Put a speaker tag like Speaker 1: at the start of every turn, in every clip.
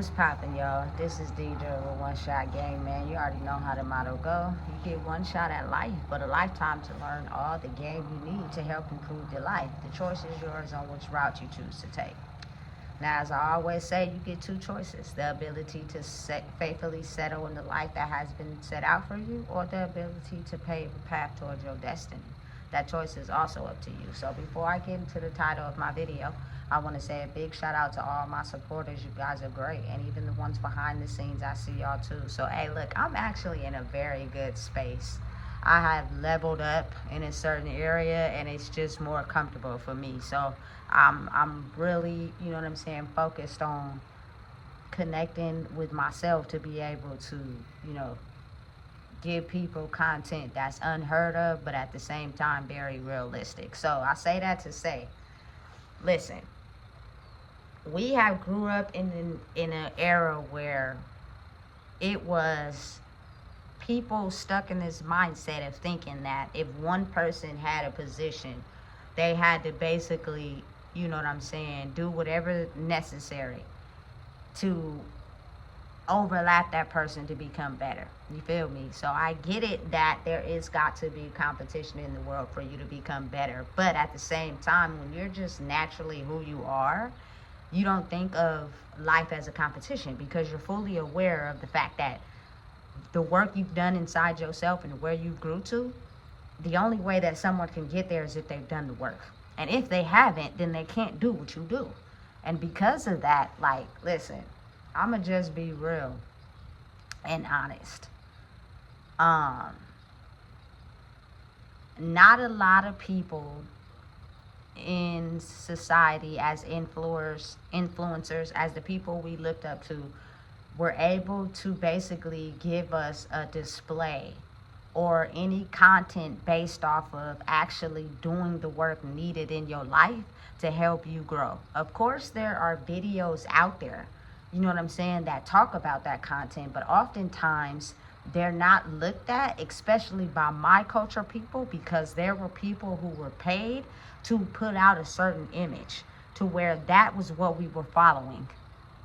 Speaker 1: What's poppin', y'all? This is DJ with One Shot Game, man. You already know how the motto go. You get one shot at life, but a lifetime to learn all the game you need to help improve your life. The choice is yours on which route you choose to take. Now, as I always say, you get two choices: the ability to faithfully settle in the life that has been set out for you, or the ability to pave a path towards your destiny. That choice is also up to you. So before I get into the title of my video, I want to say a big shout out to all my supporters. You guys are great. And even the ones behind the scenes, I see y'all too. So, hey, look, I'm actually in a very good space. I have leveled up in a certain area and it's just more comfortable for me. So I'm really, you know what I'm saying, focused on connecting with myself to be able to, you know, give people content that's unheard of, but at the same time very realistic. So I say that to say, listen, we have grew up in an era where it was people stuck in this mindset of thinking that if one person had a position, they had to basically, you know what I'm saying, do whatever necessary to overlap that person to become better. You feel me? So I get it that there is got to be competition in the world for you to become better. But at the same time, when you're just naturally who you are, you don't think of life as a competition because you're fully aware of the fact that the work you've done inside yourself and where you grew to, the only way that someone can get there is if they've done the work. And if they haven't, then they can't do what you do. And because of that, like, listen, I'ma just be real and honest. Not a lot of people in society as influencers, as the people we looked up to, were able to basically give us a display or any content based off of actually doing the work needed in your life to help you grow. Of course, there are videos out there, you know what I'm saying, that talk about that content, but oftentimes they're not looked at, especially by my culture people, because there were people who were paid to put out a certain image to where that was what we were following.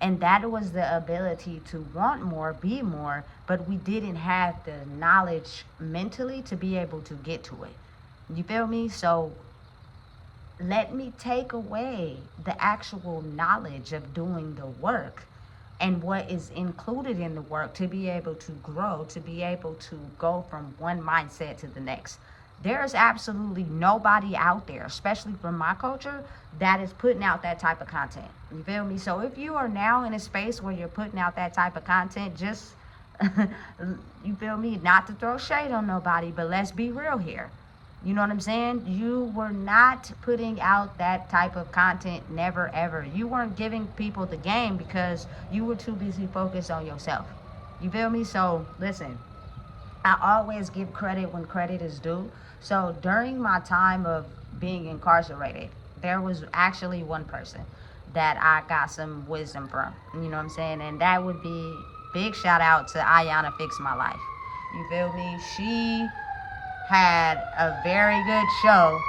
Speaker 1: And that was the ability to want more, be more, but we didn't have the knowledge mentally to be able to get to it. You feel me? So let me take away the actual knowledge of doing the work and what is included in the work to be able to grow, to be able to go from one mindset to the next. There is absolutely nobody out there, especially from my culture, that is putting out that type of content. You feel me? So if you are now in a space where you're putting out that type of content, just, you feel me? Not to throw shade on nobody, but let's be real here. You know what I'm saying? You were not putting out that type of content, never ever. You weren't giving people the game because you were too busy focused on yourself. You feel me? So listen, I always give credit when credit is due. So during my time of being incarcerated, there was actually one person that I got some wisdom from. You know what I'm saying? And that would be big shout out to Ayana Fix My Life. You feel me? She had a very good show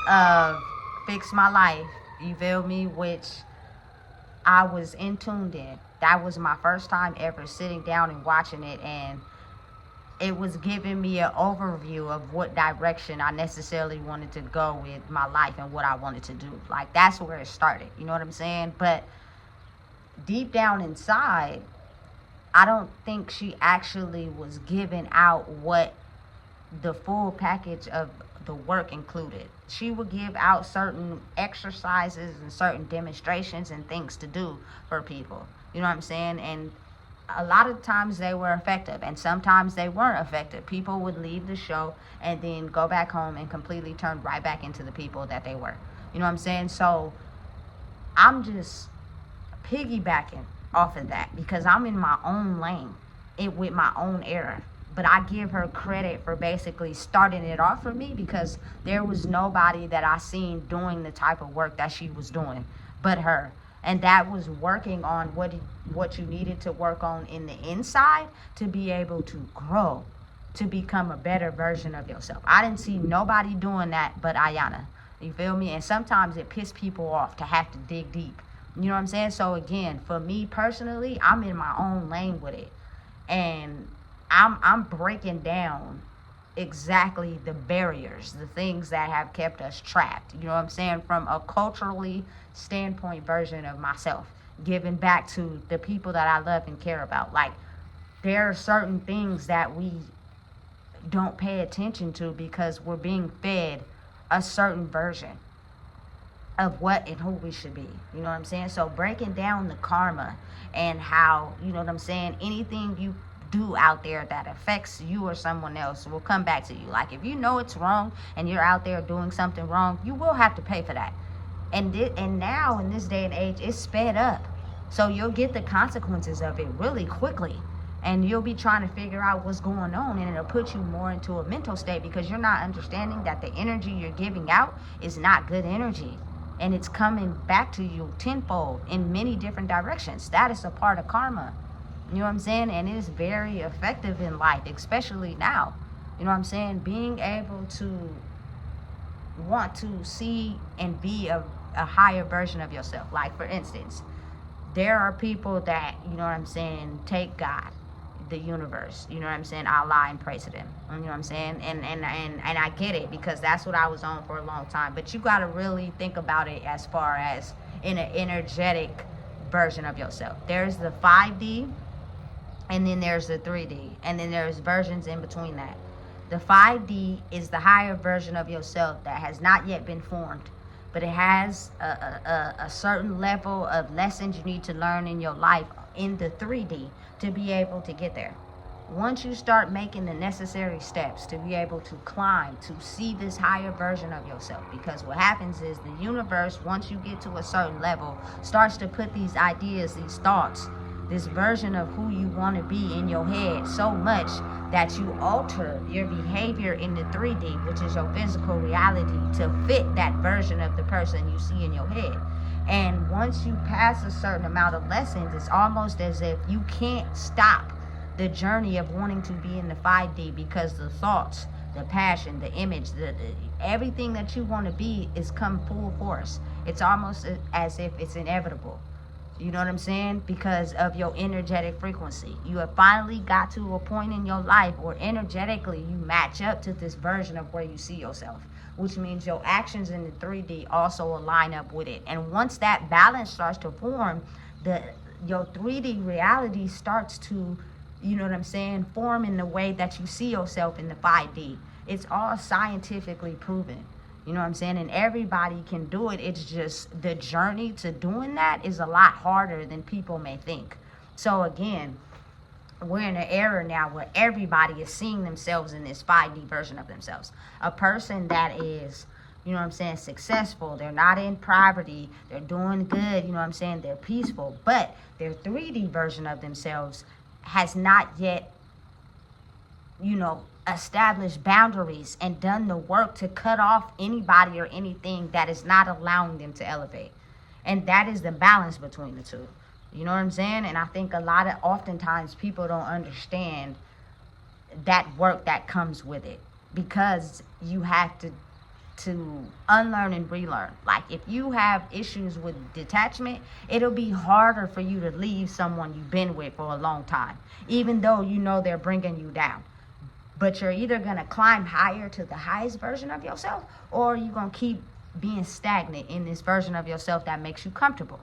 Speaker 1: of Fix My Life. You feel me? Which I was in tuned in. That was my first time ever sitting down and watching it, and it was giving me an overview of what direction I necessarily wanted to go with my life and what I wanted to do. Like, that's where it started. You know what I'm saying? But deep down inside, I don't think she actually was giving out what the full package of the work included. She would give out certain exercises and certain demonstrations and things to do for people. You know what I'm saying? And a lot of times they were effective, and sometimes they weren't effective. People would leave the show and then go back home and completely turn right back into the people that they were. You know what I'm saying? So I'm just piggybacking off of that because I'm in my own lane, with my own era. But I give her credit for basically starting it off for me because there was nobody that I seen doing the type of work that she was doing but her. And that was working on what you needed to work on in the inside to be able to grow, to become a better version of yourself. I didn't see nobody doing that but Ayana. You feel me? And sometimes it pissed people off to have to dig deep. You know what I'm saying? So again, for me personally, I'm in my own lane with it. And I'm breaking down exactly the barriers, the things that have kept us trapped. You know what I'm saying? From a culturally standpoint version of myself, giving back to the people that I love and care about. Like, there are certain things that we don't pay attention to because we're being fed a certain version of what and who we should be. You know what I'm saying? So breaking down the karma and how, you know what I'm saying, anything you do out there that affects you or someone else will come back to you. Like, if you know it's wrong and you're out there doing something wrong, you will have to pay for that. And now in this day and age, it's sped up. So you'll get the consequences of it really quickly. And you'll be trying to figure out what's going on, and it'll put you more into a mental state because you're not understanding that the energy you're giving out is not good energy. And it's coming back to you tenfold in many different directions. That is a part of karma. You know what I'm saying? And it is very effective in life, especially now. You know what I'm saying? Being able to want to see and be a higher version of yourself. Like, for instance, there are people that, you know what I'm saying, take God, the universe, you know what I'm saying, Allah, and pray to them. You know what I'm saying? And I get it, because that's what I was on for a long time. But you got to really think about it as far as in an energetic version of yourself. There's the 5D, and then there's the 3D, and then there's versions in between that. The 5D is the higher version of yourself that has not yet been formed, but it has a certain level of lessons you need to learn in your life in the 3D to be able to get there. Once you start making the necessary steps to be able to climb, to see this higher version of yourself, because what happens is the universe, once you get to a certain level, starts to put these ideas, these thoughts, this version of who you want to be in your head so much that you alter your behavior in the 3D, which is your physical reality, to fit that version of the person you see in your head. And once you pass a certain amount of lessons, it's almost as if you can't stop the journey of wanting to be in the 5D, because the thoughts, the passion, the image, the everything that you want to be is come full force. It's almost as if it's inevitable. You know what I'm saying? Because of your energetic frequency. You have finally got to a point in your life where energetically you match up to this version of where you see yourself, which means your actions in the 3D also align up with it. And once that balance starts to form, your 3D reality starts to, you know what I'm saying, form in the way that you see yourself in the 5D. It's all scientifically proven. You know what I'm saying? And everybody can do it. It's just the journey to doing that is a lot harder than people may think. So again, we're in an era now where everybody is seeing themselves in this 5D version of themselves. A person that is, you know what I'm saying, successful, they're not in poverty, they're doing good, you know what I'm saying, they're peaceful, but their 3D version of themselves has not yet, you know, established boundaries and done the work to cut off anybody or anything that is not allowing them to elevate. And that is the balance between the two. You know what I'm saying? And I think oftentimes people don't understand that work that comes with it, because you have to unlearn and relearn. Like, if you have issues with detachment, it'll be harder for you to leave someone you've been with for a long time, even though you know they're bringing you down. But you're either going to climb higher to the highest version of yourself, or you're going to keep being stagnant in this version of yourself that makes you comfortable.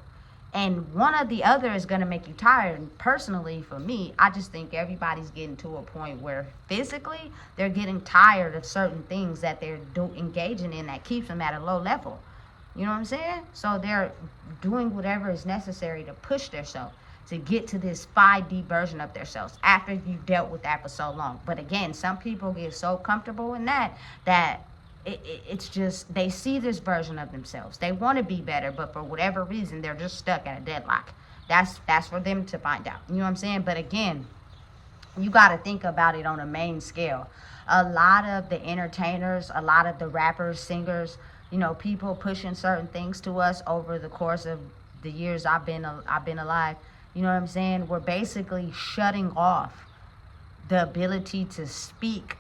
Speaker 1: And one or the other is going to make you tired. And personally, for me, I just think everybody's getting to a point where physically they're getting tired of certain things that they're engaging in that keeps them at a low level. You know what I'm saying? So they're doing whatever is necessary to push themselves to get to this 5D version of themselves after you've dealt with that for so long. But again, some people get so comfortable in that it's just, they see this version of themselves. They want to be better, but for whatever reason, they're just stuck at a deadlock. That's for them to find out. You know what I'm saying? But again, you got to think about it on a main scale. A lot of the entertainers, a lot of the rappers, singers, you know, people pushing certain things to us over the course of the years I've been alive. You know what I'm saying? We're basically shutting off the ability to speak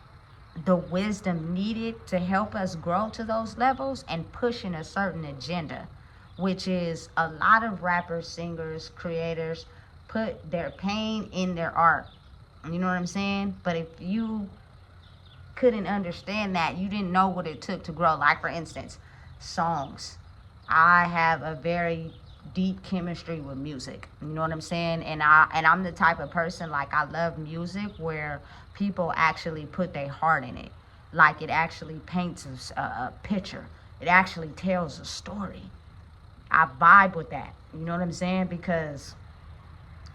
Speaker 1: the wisdom needed to help us grow to those levels and pushing a certain agenda, which is a lot of rappers, singers, creators put their pain in their art. You know what I'm saying? But if you couldn't understand that, you didn't know what it took to grow. Like, for instance, songs. I have a very deep chemistry with music. You know what I'm saying? And I'm the type of person, like, I love music where people actually put their heart in it. Like, it actually paints a picture. It actually tells a story. I vibe with that. You know what I'm saying? Because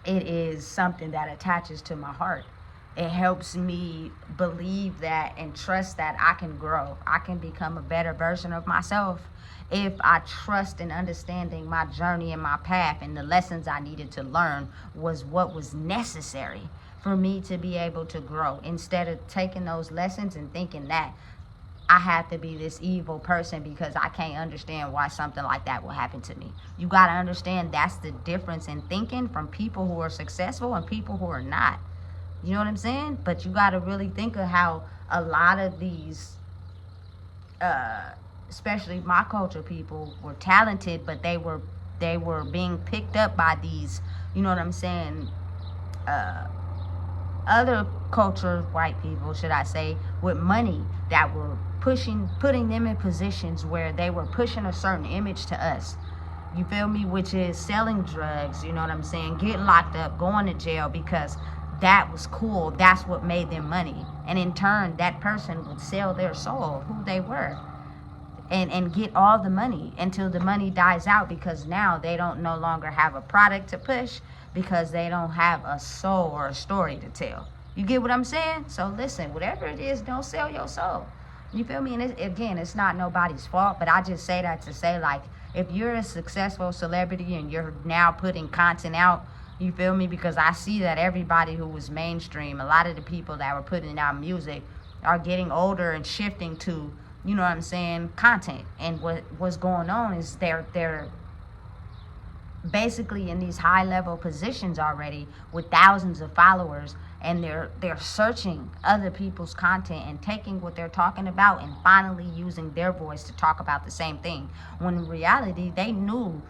Speaker 1: it is something that attaches to my heart. It helps me believe that and trust that I can grow. I can become a better version of myself if I trust in understanding my journey and my path, and the lessons I needed to learn was what was necessary for me to be able to grow, instead of taking those lessons and thinking that I have to be this evil person because I can't understand why something like that will happen to me. You got to understand that's the difference in thinking from people who are successful and people who are not. You know what I'm saying? But you got to really think of how a lot of these, especially my culture people, were talented, but they were being picked up by these, you know what I'm saying, other culture, white people, should I say, with money, that were putting them in positions where they were pushing a certain image to us. You feel me? Which is selling drugs, you know what I'm saying, getting locked up, going to jail, because that was cool. That's what made them money. And in turn, that person would sell their soul, who they were, and get all the money until the money dies out, because now they don't no longer have a product to push, because they don't have a soul or a story to tell. You get what I'm saying? So listen, whatever it is, don't sell your soul. You feel me? And again, it's not nobody's fault, but I just say that to say, like, if you're a successful celebrity and you're now putting content out, you feel me? Because I see that everybody who was mainstream, a lot of the people that were putting out music are getting older and shifting to, you know what I'm saying, content. And what's going on is they're basically in these high level positions already with thousands of followers, and they're searching other people's content and taking what they're talking about and finally using their voice to talk about the same thing, when in reality they knew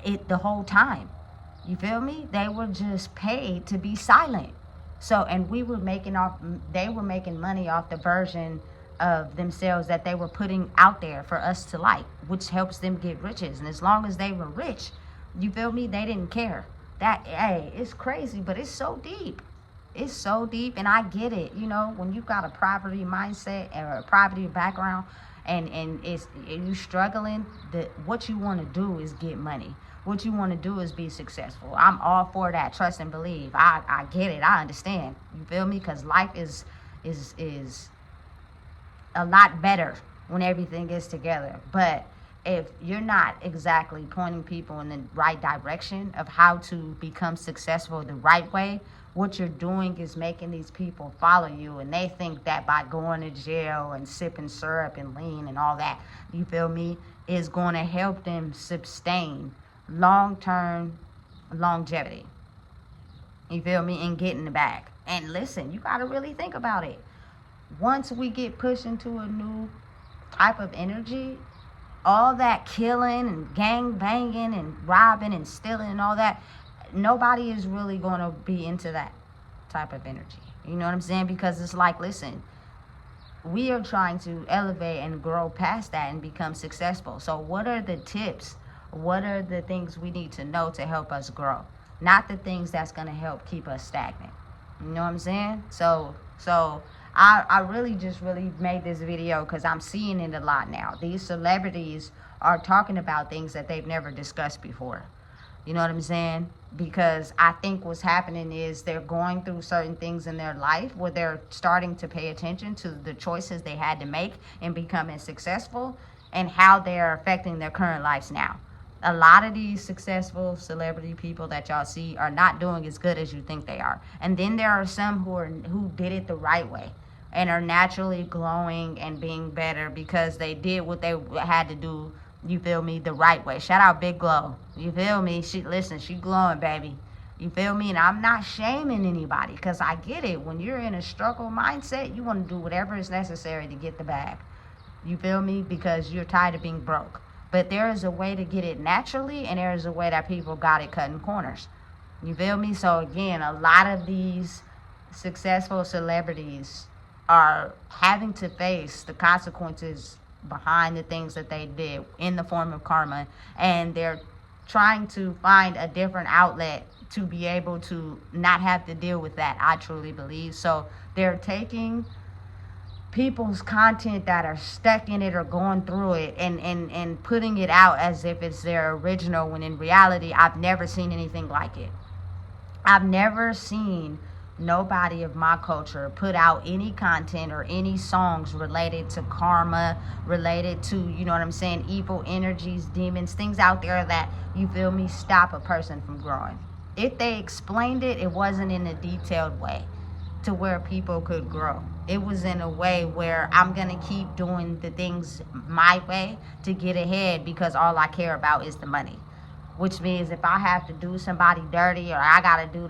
Speaker 1: it the whole time. You feel me? They were just paid to be silent. So, and they were making money off the version of themselves that they were putting out there for us to like, which helps them get riches. And as long as they were rich, you feel me, they didn't care. That, hey, it's crazy, but it's so deep. It's so deep, and I get it. You know, when you got a poverty mindset or a poverty background, and you struggling, what you want to do is get money. What you want to do is be successful. I'm all for that. Trust and believe. I get it. I understand. You feel me? Because life is a lot better when everything is together. But if you're not exactly pointing people in the right direction of how to become successful the right way, what you're doing is making these people follow you, and they think that by going to jail and sipping syrup and lean and all that, you feel me, is going to help them sustain long-term longevity. You feel me? And get in the bag. And listen, you got to really think about it. Once we get pushed into a new type of energy, all that killing and gang banging and robbing and stealing and all that, nobody is really going to be into that type of energy. You know what I'm saying? Because it's like, listen, we are trying to elevate and grow past that and become successful. So what are the tips? What are the things we need to know to help us grow? Not the things that's going to help keep us stagnant. You know what I'm saying? So I really just made this video because I'm seeing it a lot now. These celebrities are talking about things that they've never discussed before. You know what I'm saying? Because I think what's happening is they're going through certain things in their life where they're starting to pay attention to the choices they had to make in becoming successful and how they're affecting their current lives now. A lot of these successful celebrity people that y'all see are not doing as good as you think they are. And then there are some who did it the right way and are naturally glowing and being better because they did what they had to do, you feel me, the right way. Shout out Big Glow. You feel me? She glowing, baby. You feel me? And I'm not shaming anybody because I get it. When you're in a struggle mindset, you want to do whatever is necessary to get the bag. You feel me? Because you're tired of being broke. But there is a way to get it naturally, and there is a way that people got it cutting corners. You feel me? So again, a lot of these successful celebrities are having to face the consequences behind the things that they did in the form of karma, and they're trying to find a different outlet to be able to not have to deal with that, I truly believe. So they're taking people's content that are stuck in it or going through it, and putting it out as if it's their original, when in reality I've never seen anything like it. I've never seen nobody of my culture put out any content or any songs related to karma, related to, you know what I'm saying, evil energies, demons, things out there that, you feel me, stop a person from growing. If they explained it, it wasn't in a detailed way to where people could grow. It was in a way where I'm gonna keep doing the things my way to get ahead, because all I care about is the money. Which means if I have to do somebody dirty, or I gotta do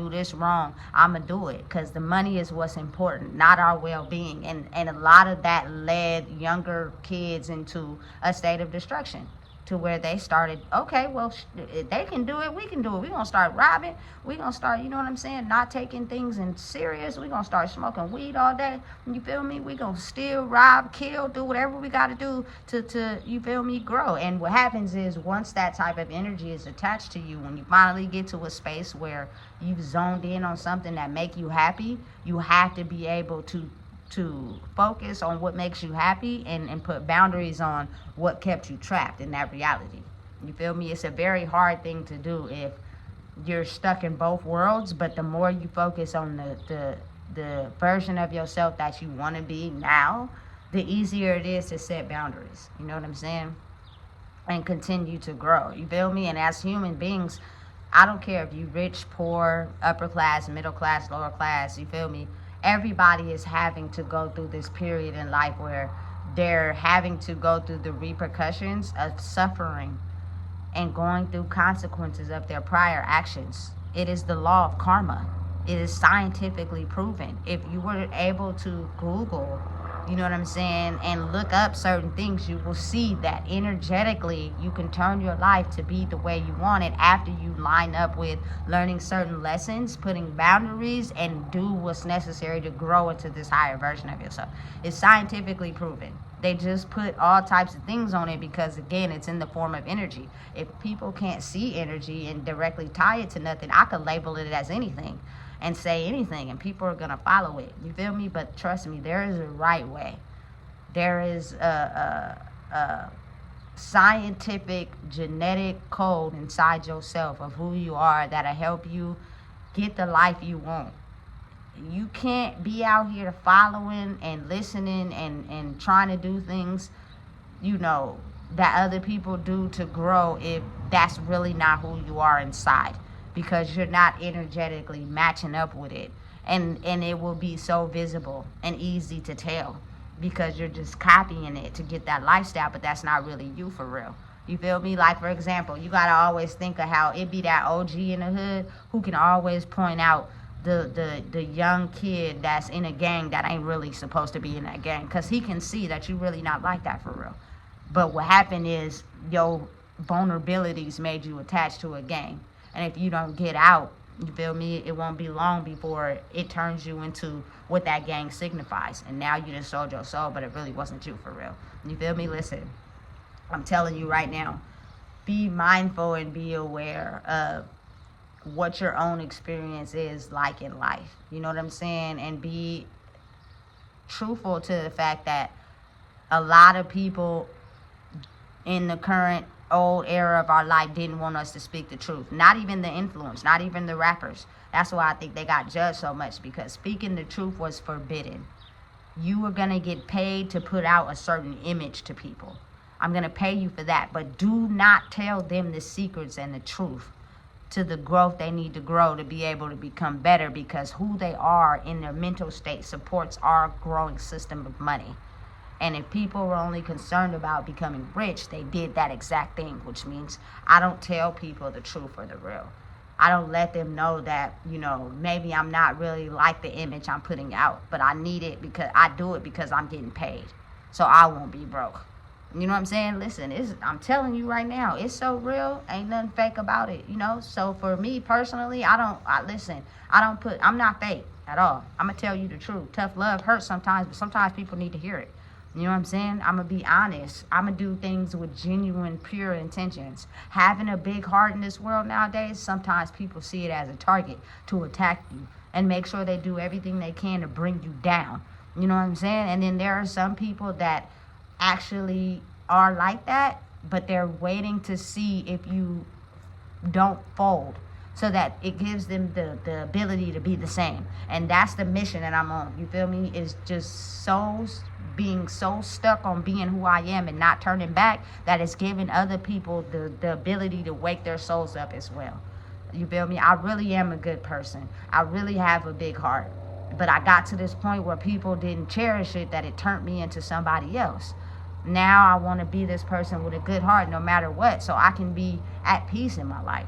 Speaker 1: this wrong, I'ma do it, because the money is what's important, not our well-being. And a lot of that led younger kids into a state of destruction, to where they started, okay, well, if they can do it, we can do it. We're gonna start robbing. We're gonna start, you know what I'm saying, not taking things in serious. We're gonna start smoking weed all day. You feel me? We're gonna steal, rob, kill, do whatever we gotta do to, you feel me, grow. And what happens is, once that type of energy is attached to you, when you finally get to a space where you've zoned in on something that make you happy, you have to be able to focus on what makes you happy, and put boundaries on what kept you trapped in that reality. You feel me? It's a very hard thing to do if you're stuck in both worlds, but the more you focus on the version of yourself that you want to be now, the easier it is to set boundaries. You know what I'm saying? And continue to grow. You feel me? And as human beings, I don't care if you rich, poor, upper class, middle class, lower class, you feel me? Everybody is having to go through this period in life where they're having to go through the repercussions of suffering and going through consequences of their prior actions. It is the law of karma. It is scientifically proven. If you were able to Google, you know what I'm saying, and look up certain things, you will see that energetically you can turn your life to be the way you want it after you line up with learning certain lessons, putting boundaries, and do what's necessary to grow into this higher version of yourself. It's scientifically proven. They just put all types of things on it because, again, it's in the form of energy. If people can't see energy and directly tie it to nothing, I could label it as anything and say anything, and people are gonna follow it. You feel me? But trust me, there is a right way. There is a scientific genetic code inside yourself of who you are that'll help you get the life you want. You can't be out here following and listening and trying to do things, you know, that other people do to grow if that's really not who you are inside, because you're not energetically matching up with it. And it will be so visible and easy to tell, because you're just copying it to get that lifestyle, but that's not really you for real. You feel me? Like, for example, you gotta always think of how it be that OG in the hood who can always point out the young kid that's in a gang that ain't really supposed to be in that gang, because he can see that you really not like that for real. But what happened is your vulnerabilities made you attached to a gang. And if you don't get out, you feel me, it won't be long before it turns you into what that gang signifies. And now you just sold your soul, but it really wasn't you for real. You feel me? Listen, I'm telling you right now, be mindful and be aware of what your own experience is like in life. You know what I'm saying? And be truthful to the fact that a lot of people in the current old era of our life didn't want us to speak the truth. Not even the influence, not even the rappers. That's why I think they got judged so much, because speaking the truth was forbidden. You were going to get paid to put out a certain image to people. I'm going to pay you for that, but do not tell them the secrets and the truth to the growth they need to grow to be able to become better, because who they are in their mental state supports our growing system of money. And if people were only concerned about becoming rich, they did that exact thing, which means I don't tell people the truth or the real. I don't let them know that, you know, maybe I'm not really like the image I'm putting out, but I need it because I do it because I'm getting paid. So I won't be broke. You know what I'm saying? Listen, I'm telling you right now, it's so real. Ain't nothing fake about it, you know? So for me personally, I'm not fake at all. I'm going to tell you the truth. Tough love hurts sometimes, but sometimes people need to hear it. You know what I'm saying? I'm going to be honest. I'm going to do things with genuine, pure intentions. Having a big heart in this world nowadays, sometimes people see it as a target to attack you and make sure they do everything they can to bring you down. You know what I'm saying? And then there are some people that actually are like that, but they're waiting to see if you don't fold so that it gives them the ability to be the same. And that's the mission that I'm on. You feel me? Is just being so stuck on being who I am and not turning back that it's giving other people the ability to wake their souls up as well. You feel me? I really am a good person. I really have a big heart. But I got to this point where people didn't cherish it, that it turned me into somebody else. Now I want to be this person with a good heart no matter what, so I can be at peace in my life.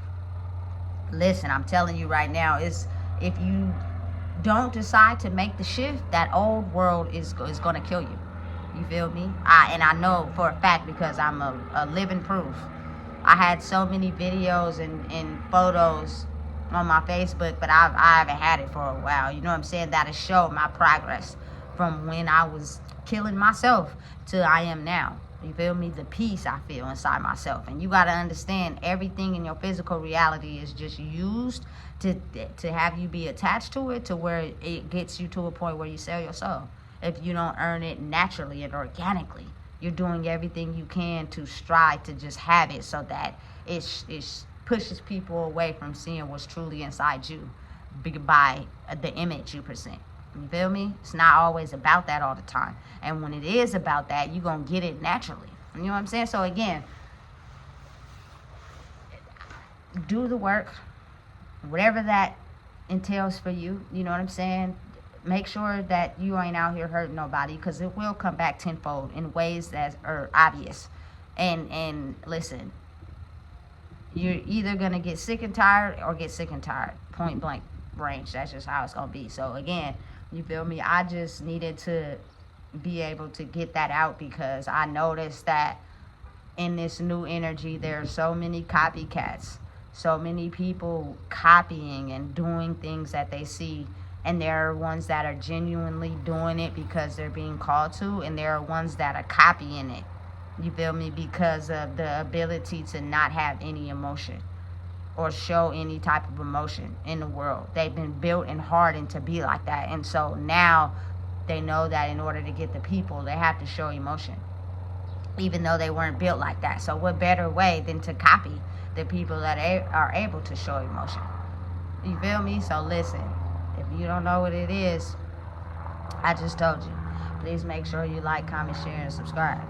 Speaker 1: Listen, I'm telling you right now, if you don't decide to make the shift, that old world is going to kill you. You feel me? I know for a fact because I'm a living proof. I had so many videos and photos on my Facebook, but I haven't had it for a while. You know what I'm saying? That'll show my progress from when I was killing myself to I am now. You feel me? The peace I feel inside myself. And you got to understand, everything in your physical reality is just used to have you be attached to it, to where it gets you to a point where you sell your soul. If you don't earn it naturally and organically, you're doing everything you can to strive to just have it, so that it pushes people away from seeing what's truly inside you by the image you present. You feel me? It's not always about that all the time. And when it is about that, you're going to get it naturally. You know what I'm saying? So again, do the work, whatever that entails for you. You know what I'm saying? Make sure that you ain't out here hurting nobody, because it will come back tenfold in ways that are obvious. And listen, you're either going to get sick and tired or get sick and tired. Point blank range. That's just how it's going to be. So again, you feel me? I just needed to be able to get that out, because I noticed that in this new energy, there are so many copycats, so many people copying and doing things that they see. And there are ones that are genuinely doing it because they're being called to, and there are ones that are copying it, you feel me, because of the ability to not have any emotion or show any type of emotion in the world. They've been built and hardened to be like that. And so now they know that in order to get the people, they have to show emotion, even though they weren't built like that. So what better way than to copy the people that are able to show emotion? You feel me? So listen, if you don't know what it is, I just told you. Please make sure you like, comment, share, and subscribe.